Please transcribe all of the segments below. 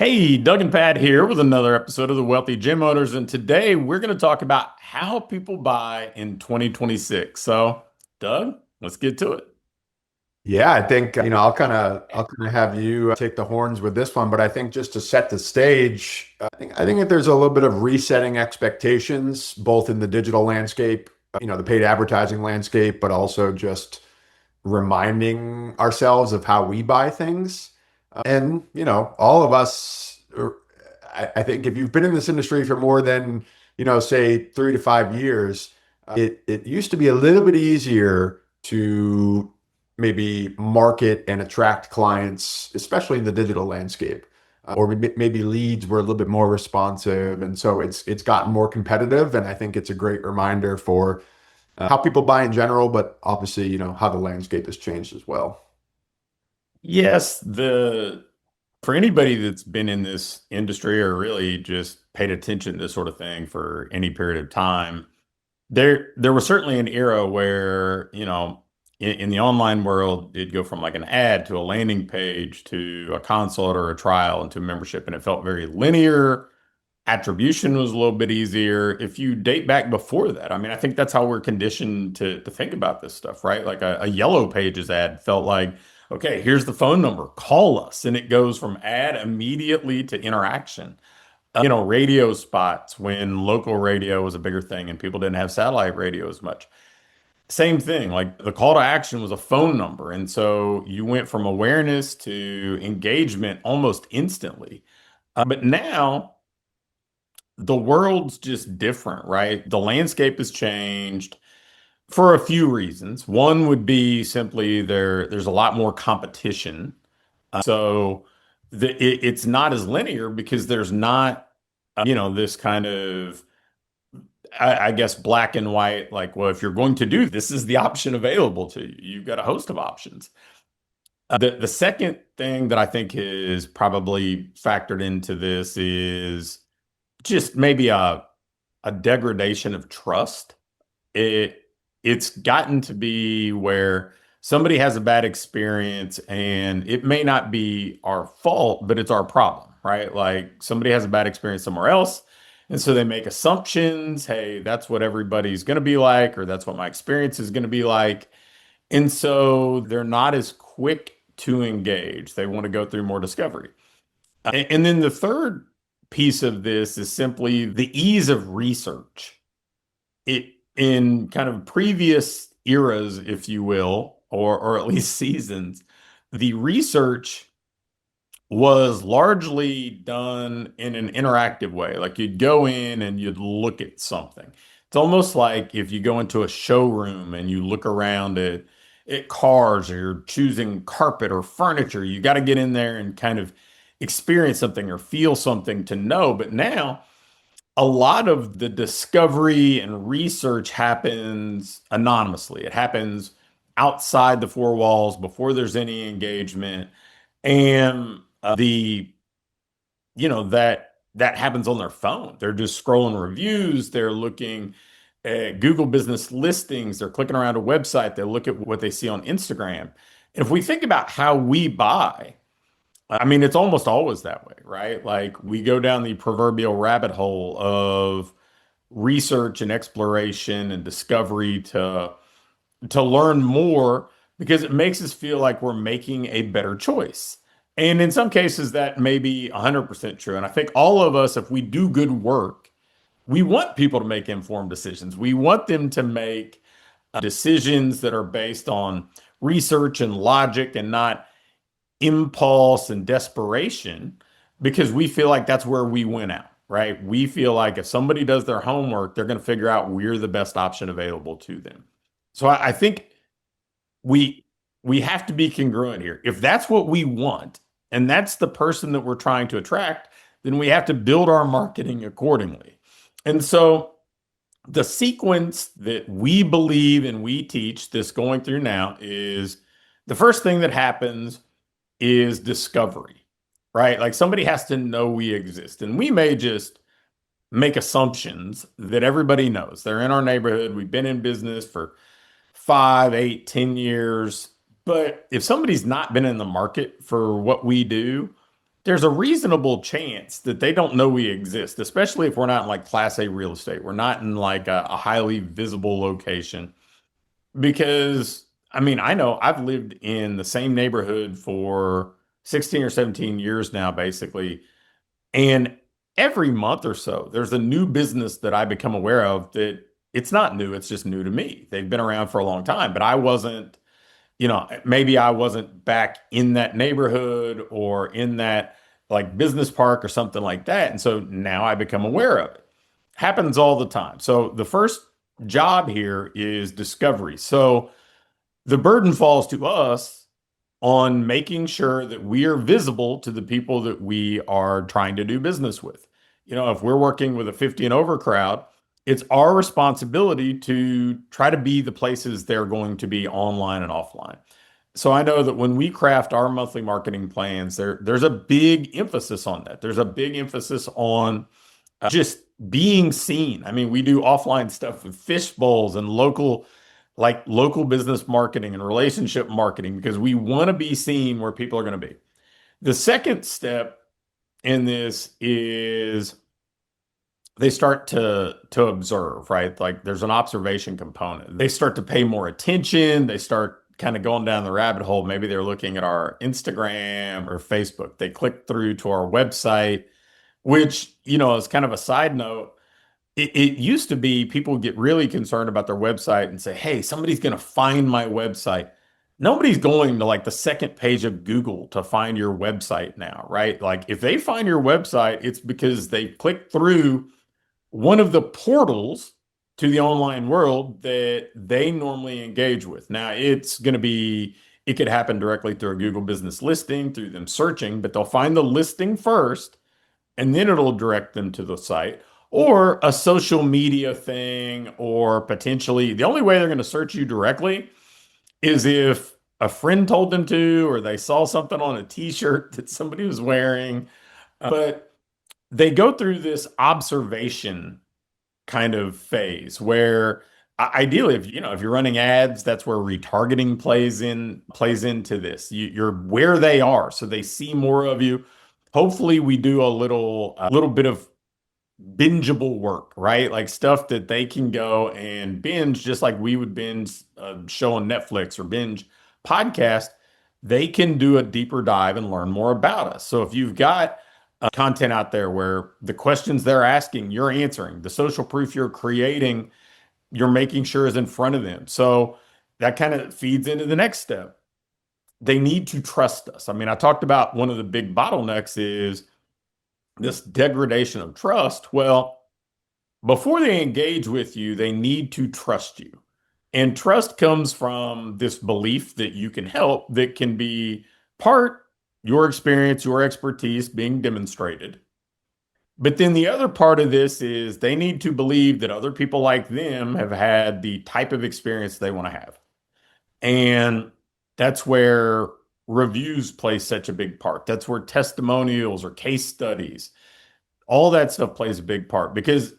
Hey, Doug and Pat here with another episode of the Wealthy Gym Owners, and today we're going to talk about how people buy in 2026. So, Doug, let's get to it. Yeah, I think I'll kind of have you take the horns with this one, but I think just to set the stage, I think that there's a little bit of resetting expectations, both in the digital landscape, the paid advertising landscape, but also just reminding ourselves of how we buy things. And all of us, I think if you've been in this industry for more than, say 3 to 5 years, it used to be a little bit easier to maybe market and attract clients, especially in the digital landscape. Or maybe leads were a little bit more responsive, and so it's gotten more competitive. And I think it's a great reminder for how people buy in general, but obviously, how the landscape has changed as well. Yes, the for anybody that's been in this industry or really just paid attention to this sort of thing for any period of time, there was certainly an era where, in the online world, it'd go from like an ad to a landing page to a consult or a trial and to membership, and it felt very linear. Attribution was a little bit easier. If you date back before that, I mean, I think that's how we're conditioned to think about this stuff, right? Like a Yellow Pages ad felt like, okay, here's the phone number, call us. And it goes from ad immediately to interaction. Radio spots when local radio was a bigger thing and people didn't have satellite radio as much. Same thing, like the call to action was a phone number. And so you went from awareness to engagement almost instantly. But now, the world's just different, right? The landscape has changed for a few reasons. One would be simply there's a lot more competition. So it's not as linear because there's not, this kind of, I guess, black and white, like, well, if you're going to do this is the option available to you. You've got a host of options. The second thing that I think is probably factored into this is just maybe a degradation of trust. It it's gotten to be where somebody has a bad experience and it may not be our fault, but it's our problem, right? Like somebody has a bad experience somewhere else. And so they make assumptions. Hey, that's what everybody's going to be like, or that's what my experience is going to be like. And so they're not as quick to engage. They want to go through more discovery. And then the third piece of this is simply the ease of research. It in kind of previous eras, if you will, or at least seasons, the research was largely done in an interactive way. Like you'd go in and you'd look at something. It's almost like if you go into a showroom and you look around at cars or you're choosing carpet or furniture, you got to get in there and kind of experience something or feel something to know. But now a lot of the discovery and research happens anonymously. It happens outside the four walls before there's any engagement. And the that happens on their phone. They're just scrolling reviews, they're looking at Google business listings, they're clicking around a website, they look at what they see on Instagram. And if we think about how we buy, I mean, it's almost always that way, right? Like we go down the proverbial rabbit hole of research and exploration and discovery to learn more because it makes us feel like we're making a better choice. And in some cases, that may be 100% true. And I think all of us, if we do good work, we want people to make informed decisions. We want them to make decisions that are based on research and logic and not impulse and desperation because we feel like that's where we win out, right? We feel like if somebody does their homework, they're going to figure out we're the best option available to them. So I think we we have to be congruent here. If that's what we want and that's the person that we're trying to attract, then we have to build our marketing accordingly. And so the sequence that we believe and we teach this going through now is the first thing that happens is discovery, right? Like somebody has to know we exist. And we may just make assumptions that everybody knows. They're in our neighborhood. We've been in business for 5, 8, 10 years. But if somebody's not been in the market for what we do, there's a reasonable chance that they don't know we exist, especially if we're not in like Class A real estate. We're not in like a highly visible location. Because, I mean, I know I've lived in the same neighborhood for 16 or 17 years now, basically. And every month or so, there's a new business that I become aware of that it's not new, it's just new to me. They've been around for a long time, but I wasn't, maybe I wasn't back in that neighborhood or in that like business park or something like that. And so now I become aware of it. Happens all the time. So the first job here is discovery. So the burden falls to us on making sure that we are visible to the people that we are trying to do business with. If we're working with a 50 and over crowd, it's our responsibility to try to be the places they're going to be online and offline. So I know that when we craft our monthly marketing plans, there's a big emphasis on that. There's a big emphasis on just being seen. I mean, we do offline stuff with fish bowls and local business marketing and relationship marketing because we want to be seen where people are going to be. The second step in this is they start to observe, right? Like there's an observation component. They start to pay more attention. They start kind of going down the rabbit hole. Maybe they're looking at our Instagram or Facebook. They click through to our website, which, is kind of a side note. It used to be people would get really concerned about their website and say, hey, somebody's going to find my website. Nobody's going to like the second page of Google to find your website now, right? Like if they find your website, it's because they clicked through one of the portals to the online world that they normally engage with. Now, it could happen directly through a Google business listing, through them searching, but they'll find the listing first and then it'll direct them to the site or a social media thing, or potentially the only way they're going to search you directly is if a friend told them to, or they saw something on a t-shirt that somebody was wearing. But they go through this observation kind of phase where ideally if you're running ads, that's where retargeting plays into this. You're where they are so they see more of you. Hopefully we do a little bit of bingeable work, right? Like stuff that they can go and binge just like we would binge a show on Netflix or binge podcast. They can do a deeper dive and learn more about us. So if you've got content out there where the questions they're asking, you're answering, the social proof you're creating, you're making sure is in front of them. So that kind of feeds into the next step. They need to trust us. I mean, I talked about one of the big bottlenecks is this degradation of trust. Well, before they engage with you, they need to trust you. And trust comes from this belief that you can help, that can be part your experience, your expertise being demonstrated. But then the other part of this is they need to believe that other people like them have had the type of experience they want to have. And that's where reviews play such a big part. That's where testimonials or case studies, all that stuff plays a big part because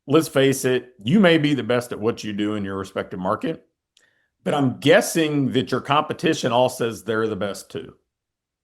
let's face it, you may be the best at what you do in your respective market, but I'm guessing that your competition all says they're the best too.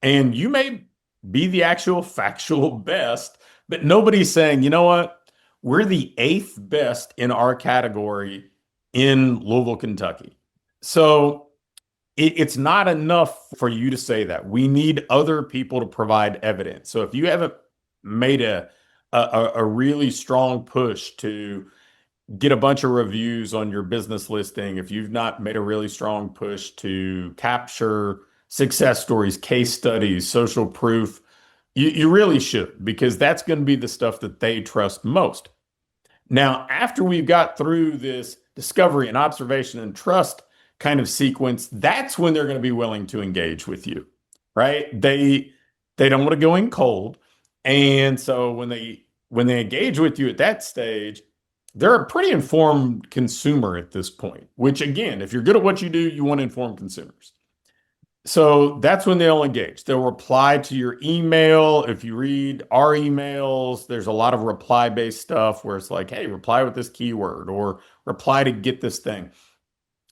And you may be the actual factual best, but nobody's saying, you know what? We're the eighth best in our category in Louisville, Kentucky. So it's not enough for you to say that. We need other people to provide evidence. So if you haven't made a really strong push to get a bunch of reviews on your business listing, if you've not made a really strong push to capture success stories, case studies, social proof, you really should, because that's going to be the stuff that they trust most. Now, after we've got through this discovery and observation and trust kind of sequence, that's when they're going to be willing to engage with you, right? They don't want to go in cold. And so when they engage with you at that stage, they're a pretty informed consumer at this point, which again, if you're good at what you do, you want to inform consumers. So that's when they'll engage. They'll reply to your email. If you read our emails, there's a lot of reply-based stuff where it's like, hey, reply with this keyword or reply to get this thing.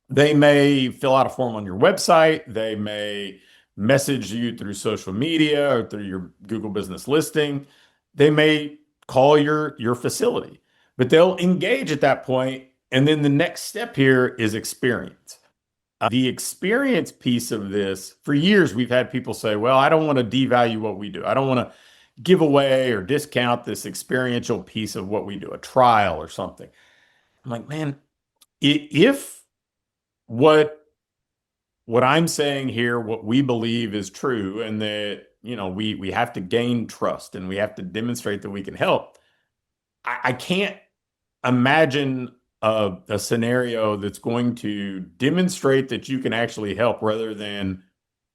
They may fill out a form on your website. They may message you through social media or through your Google business listing. They may call your facility, but they'll engage at that point. And then the next step here is experience. The experience piece of this, for years, we've had people say, well, I don't want to devalue what we do. I don't want to give away or discount this experiential piece of what we do, a trial or something. I'm like, man, if what I'm saying here, what we believe is true, and that we have to gain trust and we have to demonstrate that we can help. I can't imagine a scenario that's going to demonstrate that you can actually help rather than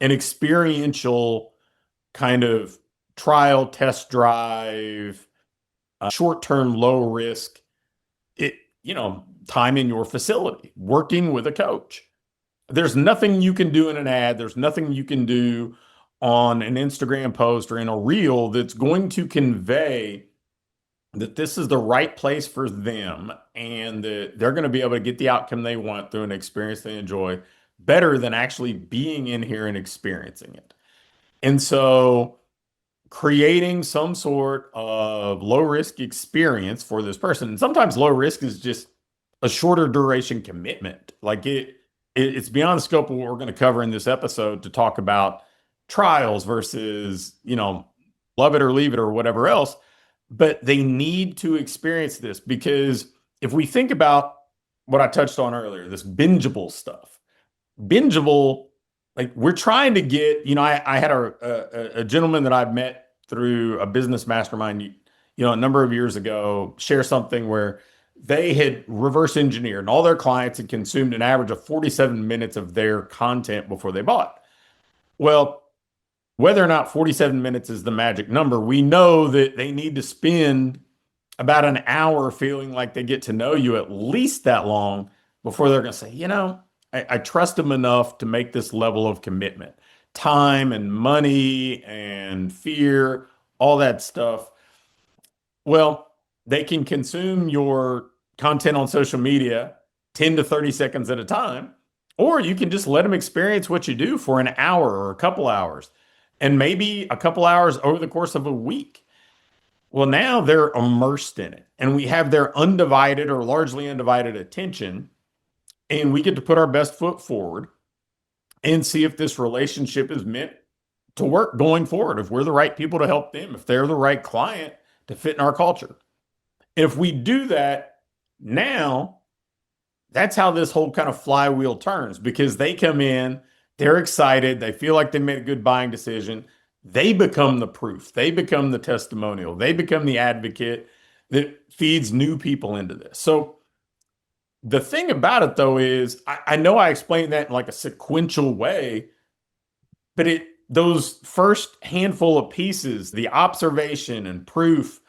an experiential kind of trial, test drive, short-term, low risk, it, time in your facility, working with a coach. There's nothing you can do in an ad. There's nothing you can do on an Instagram post or in a reel that's going to convey that this is the right place for them and that they're going to be able to get the outcome they want through an experience they enjoy better than actually being in here and experiencing it. And so creating some sort of low risk experience for this person. And sometimes low risk is just a shorter duration commitment. Like it's beyond the scope of what we're going to cover in this episode to talk about trials versus, love it or leave it or whatever else. But they need to experience this because if we think about what I touched on earlier, this bingeable stuff, bingeable, like we're trying to get, I had a gentleman that I've met through a business mastermind, a number of years ago, share something where they had reverse engineered and all their clients had consumed an average of 47 minutes of their content before they bought. Well, whether or not 47 minutes is the magic number, we know that they need to spend about an hour feeling like they get to know you at least that long before they're going to say, I trust them enough to make this level of commitment, time and money and fear, all that stuff. Well, they can consume your content on social media 10 to 30 seconds at a time, or you can just let them experience what you do for an hour or a couple hours, and maybe a couple hours over the course of a week. Well, now they're immersed in it, and we have their undivided or largely undivided attention, and we get to put our best foot forward and see if this relationship is meant to work going forward, if we're the right people to help them, if they're the right client to fit in our culture. If we do that, now that's how this whole kind of flywheel turns, because they come in, they're excited, they feel like they made a good buying decision. They become the proof, they become the testimonial, they become the advocate that feeds new people into this. So the thing about it, though, is I know I explained that in like a sequential way, but those first handful of pieces, the observation and proof,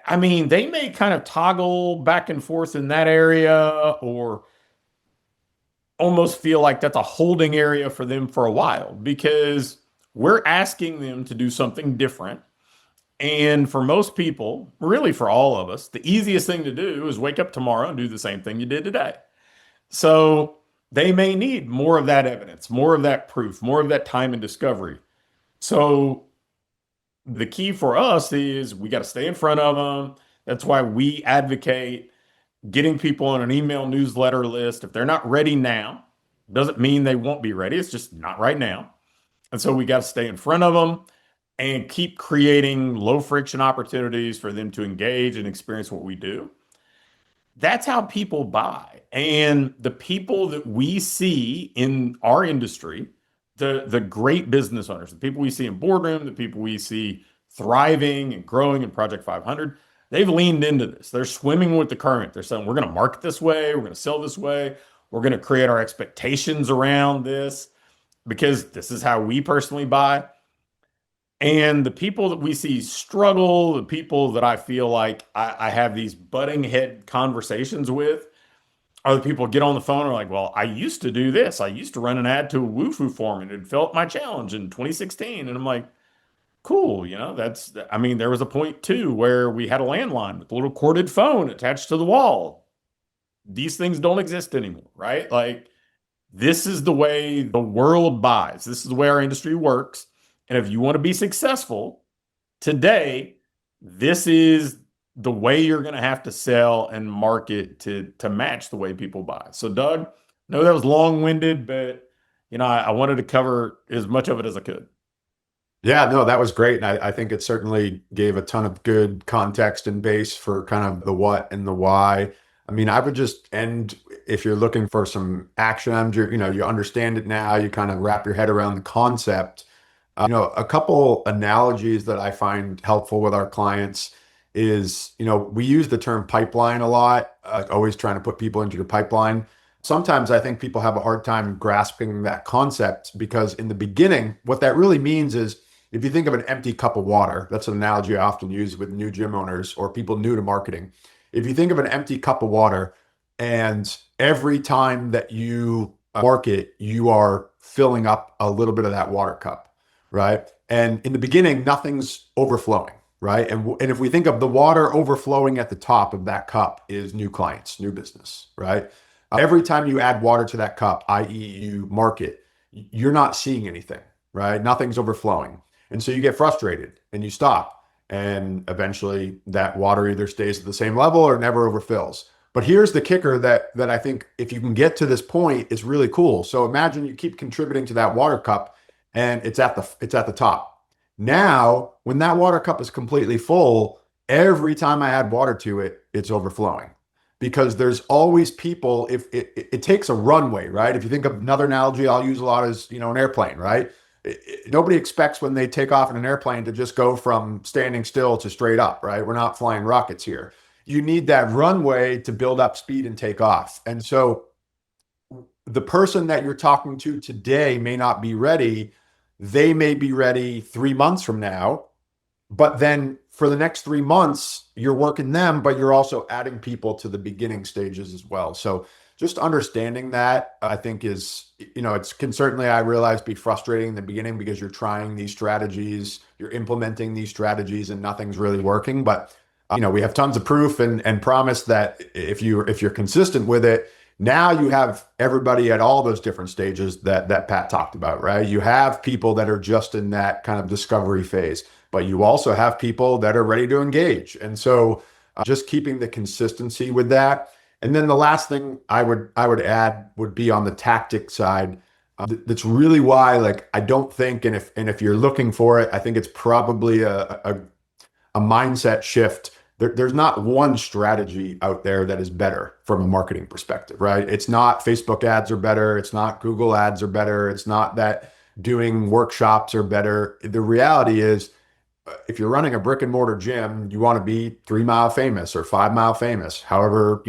I mean, they may kind of toggle back and forth in that area or almost feel like that's a holding area for them for a while because we're asking them to do something different. And for most people, really for all of us, the easiest thing to do is wake up tomorrow and do the same thing you did today. So they may need more of that evidence, more of that proof, more of that time and discovery. So the key for us is we got to stay in front of them. That's why we advocate getting people on an email newsletter list. If they're not ready now, doesn't mean they won't be ready. It's just not right now. And so we got to stay in front of them and keep creating low friction opportunities for them to engage and experience what we do. That's how people buy. And the people that we see in our industry, the great business owners, the people we see in boardroom, the people we see thriving and growing in Project 500, they've leaned into this. They're swimming with the current. They're saying, we're going to market this way. We're going to sell this way. We're going to create our expectations around this because this is how we personally buy. And the people that we see struggle, the people that I feel like I have these butting head conversations with, are the people get on the phone and are like, well, I used to do this. I used to run an ad to a Woofu forum and it felt my challenge in 2016. And I'm like, cool. There was a point too where we had a landline with a little corded phone attached to the wall. These things don't exist anymore, right? Like this is the way the world buys. This is the way our industry works. And if you want to be successful today, this is the way you're going to have to sell and market to match the way people buy. So, Doug, I know that was long-winded, but I wanted to cover as much of it as I could. Yeah, no, that was great. And I think it certainly gave a ton of good context and base for kind of the what and the why. I mean, I would just end if you're looking for some action items, you understand it now, you kind of wrap your head around the concept. A couple analogies that I find helpful with our clients is, we use the term pipeline a lot, always trying to put people into your pipeline. Sometimes I think people have a hard time grasping that concept because in the beginning, what that really means is if you think of an empty cup of water, that's an analogy I often use with new gym owners or people new to marketing. If you think of an empty cup of water and every time that you market, you are filling up a little bit of that water cup, right? And in the beginning, nothing's overflowing, right? And if we think of the water overflowing at the top of that cup is new clients, new business, right? Every time you add water to that cup, i.e., you market, you're not seeing anything, right? Nothing's overflowing. And so you get frustrated and you stop. And eventually that water either stays at the same level or never overfills. But here's the kicker that I think if you can get to this point, it's really cool. So imagine you keep contributing to that water cup and it's at the top. Now, when that water cup is completely full, every time I add water to it, it's overflowing because there's always people. If it takes a runway, right? If you think of another analogy I'll use a lot is, an airplane, right? Nobody expects when they take off in an airplane to just go from standing still to straight up, right? We're not flying rockets here. You need that runway to build up speed and take off. And so the person that you're talking to today may not be ready. They may be ready 3 months from now. But then for the next 3 months, you're working them, but you're also adding people to the beginning stages as well. So just understanding that, I think it can certainly, I realize, be frustrating in the beginning because you're trying these strategies, you're implementing these strategies and nothing's really working. But, we have tons of proof and promise that if you're consistent with it, now you have everybody at all those different stages that Pat talked about, right? You have people that are just in that kind of discovery phase, but you also have people that are ready to engage. And so just keeping the consistency with that. And then the last thing I would add would be on the tactic side. That's really why, like, I don't think, and if you're looking for it, I think it's probably a mindset shift. There's not one strategy out there that is better from a marketing perspective, right? It's not Facebook ads are better. It's not Google ads are better. It's not that doing workshops are better. The reality is, if you're running a brick and mortar gym, you want to be 3 mile famous or 5 mile famous, however,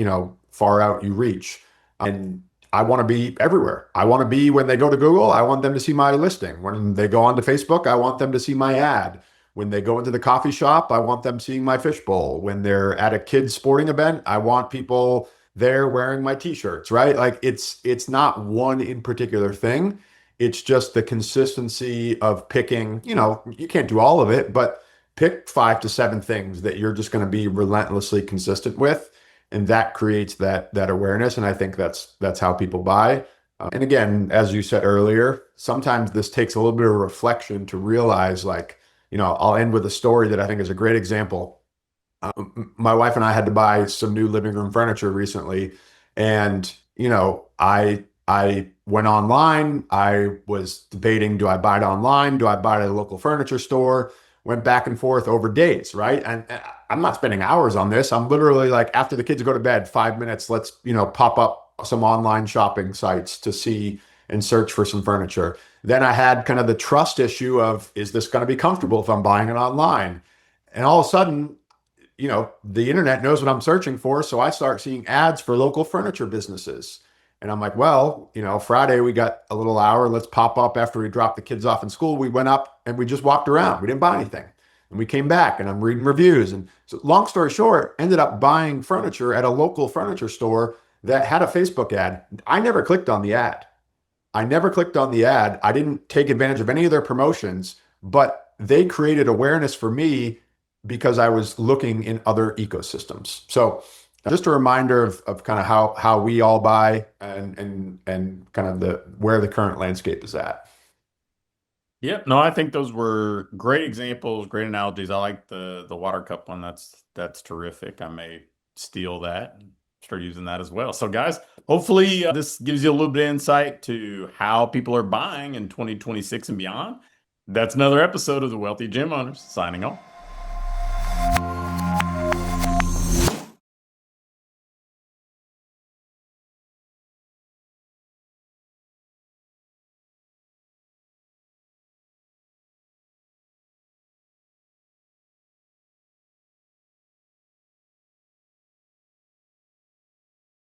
far out you reach. And I want to be everywhere. I want to be when they go to Google, I want them to see my listing. When they go onto Facebook, I want them to see my ad. When they go into the coffee shop, I want them seeing my fishbowl. When they're at a kids sporting event, I want people there wearing my t-shirts, right? Like it's not one in particular thing. It's just the consistency of picking, you can't do all of it, but pick 5 to 7 things that you're just going to be relentlessly consistent with. And that creates that awareness. And I think that's how people buy. And again, as you said earlier, sometimes this takes a little bit of reflection to realize, like, I'll end with a story that I think is a great example. My wife and I had to buy some new living room furniture recently. And, I went online. I was debating, do I buy it online? Do I buy it at a local furniture store? Went back and forth over days, right? And I'm not spending hours on this. I'm literally like, after the kids go to bed, 5 minutes, let's, pop up some online shopping sites to see and search for some furniture. Then I had kind of the trust issue of, is this going to be comfortable if I'm buying it online? And all of a sudden, the internet knows what I'm searching for. So I start seeing ads for local furniture businesses. And I'm like, well, Friday we got a little hour. Let's pop up after we dropped the kids off in school. We went up and we just walked around. We didn't buy anything. And we came back and I'm reading reviews. And so long story short, ended up buying furniture at a local furniture store that had a Facebook ad. I never clicked on the ad. I never clicked on the ad. I didn't take advantage of any of their promotions, but they created awareness for me because I was looking in other ecosystems. So Just a reminder of kind of how we all buy and kind of the where the current landscape is at. Yep. No, I think those were great examples, great analogies. I like the water cup one. That's terrific. I may steal that and start using that as well. So guys, hopefully this gives you a little bit of insight to how people are buying in 2026 and beyond. That's another episode of the Wealthy Gym Owners signing off.